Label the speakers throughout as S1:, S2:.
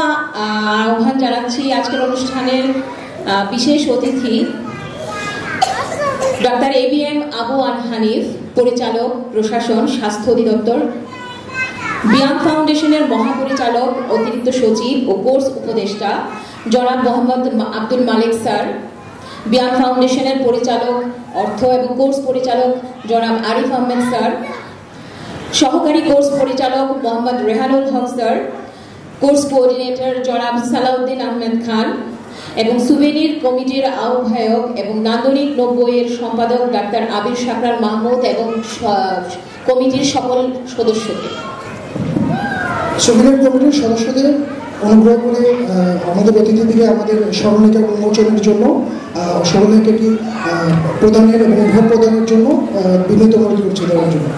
S1: আহ্বান জানাচ্ছি আজকের অনুষ্ঠানের বিশেষ অতিথি ডক্টর ABM আবু আল হানিফ, পরিচালক, প্রশাসন, স্বাস্থ্য অধিদপ্তর, বিয়াম ফাউন্ডেশনের মহাপরিচালক, অতিরিক্ত সচিব ও কোর্স উপদেষ্টা জনাব মোহাম্মদ আব্দুল মালিক স্যার, বিয়াম ফাউন্ডেশনের পরিচালক, অর্থ এবং কোর্স পরিচালক জনাব আরিফ আহমেদ স্যার, সহকারী কোর্স পরিচালক মোহাম্মদ রেহানুল হক স্যার, কোর্স কোঅর্ডিনেটর জনাব সালাউদ্দিন আহমেদ খান এবং সুভেনির কমিটির আহ্বায়ক এবং নান্দনিক নব্বইয়ের সম্পাদক ডাক্তার আবির শাকরার মাহমুদ এবং কমিটির সকল সদস্যকে।
S2: সুভেনির কমিটির সদস্যদের অনুগ্রহ করে আমাদের অতিথিদিকে আমাদের স্মরণিকা উন্মোচনের জন্য স্মরণিকাটি প্রদানের এবং ভোট প্রদানের জন্য বিনীত অনুরোধ করছি দেওয়ার জন্য।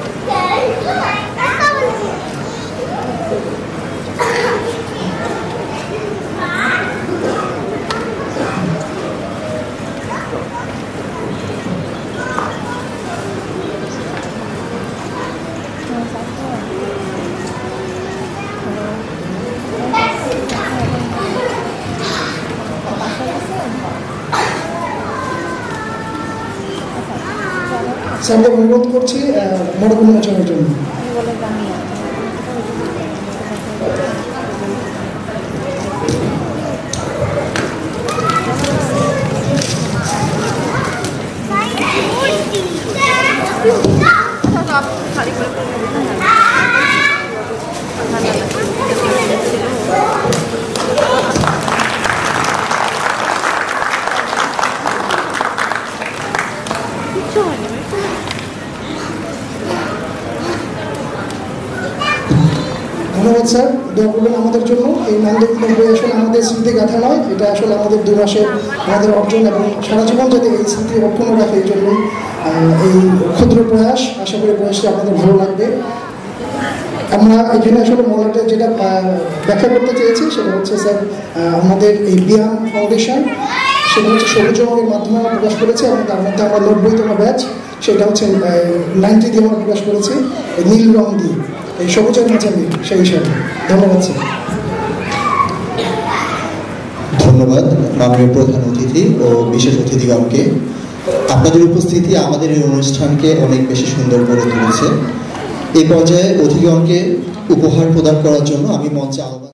S2: স্যারকে অনুরোধ করছি মোড়ক উন্মোচনের জন্য। ধন্যবাদ স্যার, দোয়া করবেন আমাদের জন্য। এই নান্দনিক আসলে আমাদের স্মৃতি গাথা নয়, এটা আসলে আমাদের 2 মাসের আমাদের অর্জন এবং সারা জীবন যাতে এই স্মৃতি অক্ষুণ্ণ রাখে এই জন্য এই ক্ষুদ্র প্রয়াস। আশা করি প্রয়াসটা আপনাদের ভালো লাগবে। আমরা এখানে আসলে মূলত যেটা ব্যাখ্যা করতে চেয়েছি সেটা হচ্ছে স্যার, আমাদের এই বিয়াম ফাউন্ডেশন সেটা হচ্ছে সবুজ রঙের মাধ্যমে আমরা প্রকাশ করেছি এবং তার মধ্যে আমরা 90তম ব্যাচ, সেটা হচ্ছে 90 দিয়ে আমরা প্রকাশ করেছি নীল রং দিয়ে, এই সবুজের মাঝামি সেই হিসাবে। ধন্যবাদ স্যার।
S3: ধন্যবাদ মাননীয় প্রধান অতিথি ও বিশেষ অতিথিগণকে। আপনাদের উপস্থিতি আমাদের এই অনুষ্ঠানকে অনেক বেশি সুন্দর করে তুলেছে। এই পর্যায়ে অতিথিগণকে উপহার প্রদান করার জন্য আমি মঞ্চে আহ্বান